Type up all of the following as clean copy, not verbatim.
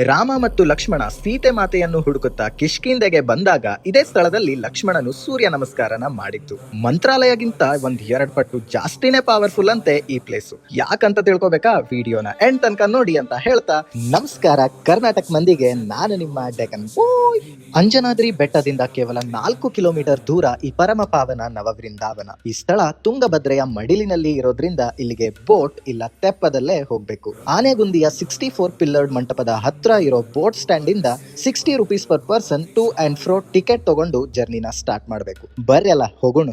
ರಾಮ ಮತ್ತು ಲಕ್ಷ್ಮಣ ಸೀತೆ ಮಾತೆಯನ್ನು ಹುಡುಕುತ್ತಾ ಕಿಷ್ಕಿಂಧೆಗೆ ಬಂದಾಗ ಇದೇ ಸ್ಥಳದಲ್ಲಿ ಲಕ್ಷ್ಮಣನು ಸೂರ್ಯ ನಮಸ್ಕಾರನ ಮಾಡಿತ್ತು. ಮಂತ್ರಾಲಯಗಿಂತ ಒಂದ್ 2 ಪಟ್ಟು ಜಾಸ್ತಿನೇ ಪವರ್ಫುಲ್ ಅಂತೆ ಈ ಪ್ಲೇಸು. ಯಾಕಂತ ತಿಳ್ಕೊಬೇಕಾ? ವಿಡಿಯೋನ ಎಂಡ್ ತನಕ ನೋಡಿ ಅಂತ ಹೇಳ್ತಾ, ನಮಸ್ಕಾರ ಕರ್ನಾಟಕ ಮಂದಿಗೆ, ನಾನು ನಿಮ್ಮ ಡೆಕನ್ ಬಾಯ್. ಅಂಜನಾದ್ರಿ ಬೆಟ್ಟದಿಂದ ಕೇವಲ 4 ಕಿಲೋಮೀಟರ್ ದೂರ ಈ ಪರಮ ಪಾವನ ನವವೃಂದಾವನ. ಈ ಸ್ಥಳ ತುಂಗಭದ್ರೆಯ ಮಡಿಲಿನಲ್ಲಿ ಇರೋದ್ರಿಂದ ಇಲ್ಲಿಗೆ ಬೋಟ್ ಇಲ್ಲ ತೆಪ್ಪದಲ್ಲೇ ಹೋಗ್ಬೇಕು. ಆನೆಗುಂದಿಯ 64 ಪಿಲ್ಲರ್ಡ್ ಮಂಟಪದ ಹತ್ರ ಇರೋ ಬೋಟ್ ಸ್ಟ್ಯಾಂಡ್ ಇಂದ 60 rupees per person to and fro ticket ತಗೊಂಡು ಜರ್ನಿನ ಸ್ಟಾರ್ಟ್ ಮಾಡಬೇಕು. ಬರ್ರಲ್ಲ ಹೋಗೋಣ.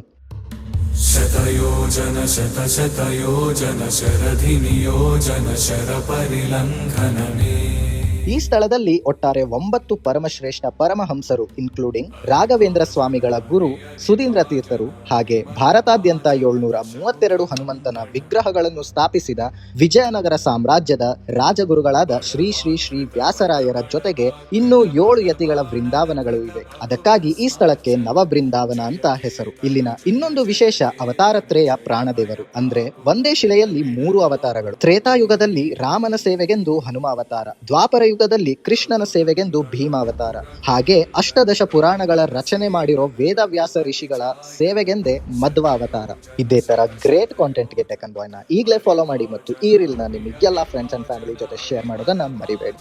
ಶತಯೋಜನ ಶತಶತಯೋಜನ ಶರಧಿ ನಿಯೋಜನ ಶರ ಪರಿಲಂಘನಮೇ. ಈ ಸ್ಥಳದಲ್ಲಿ ಒಟ್ಟಾರೆ 9 ಪರಮಶ್ರೇಷ್ಠ ಪರಮಹಂಸರು ಇನ್ಕ್ಲೂಡಿಂಗ್ ರಾಘವೇಂದ್ರ ಸ್ವಾಮಿಗಳ ಗುರು ಸುಧೀಂದ್ರ ತೀರ್ಥರು ಹಾಗೆ ಭಾರತಾದ್ಯಂತ 732 ಹನುಮಂತನ ವಿಗ್ರಹಗಳನ್ನು ಸ್ಥಾಪಿಸಿದ ವಿಜಯನಗರ ಸಾಮ್ರಾಜ್ಯದ ರಾಜಗುರುಗಳಾದ ಶ್ರೀ ಶ್ರೀ ಶ್ರೀ ವ್ಯಾಸರಾಯರ ಜೊತೆಗೆ ಇನ್ನೂ 7 ಯತಿಗಳ ವೃಂದಾವನಗಳು ಇವೆ. ಅದಕ್ಕಾಗಿ ಈ ಸ್ಥಳಕ್ಕೆ ನವಬೃಂದಾವನ ಅಂತ ಹೆಸರು. ಇಲ್ಲಿನ ಇನ್ನೊಂದು ವಿಶೇಷ ಅವತಾರತ್ರೇಯ ಪ್ರಾಣದೇವರು, ಅಂದ್ರೆ ಒಂದೇ ಶಿಲೆಯಲ್ಲಿ 3 ಅವತಾರಗಳು. ತ್ರೇತಾಯುಗದಲ್ಲಿ ರಾಮನ ಸೇವೆಗೆಂದು ಹನುಮ ಅವತಾರ, ದ್ವಾಪರ ಯುಗದಲ್ಲಿ ಕೃಷ್ಣನ ಸೇವೆಗೆಂದು ಭೀಮಾವತಾರ, ಹಾಗೆ ಅಷ್ಟದಶ ಪುರಾಣಗಳ ರಚನೆ ಮಾಡಿರೋ ವೇದವ್ಯಾಸ ಋಷಿಗಳ ಸೇವೆಗೆಂದೇ ಮಧ್ವ ಅವತಾರ. ಇದೇ ತರ ಗ್ರೇಟ್ ಕಾಂಟೆಂಟ್ಗೆ ಟೆಕನ್ ಬಾಯ್ನ ಈಗಲೇ ಫಾಲೋ ಮಾಡಿ ಮತ್ತು ಈ ರೀಲ್ನ ನಿಮ್ಗೆಲ್ಲ ಫ್ರೆಂಡ್ಸ್ ಅಂಡ್ ಫ್ಯಾಮಿಲಿ ಜೊತೆ ಶೇರ್ ಮಾಡೋದನ್ನ ಮರಿಬೇಡಿ.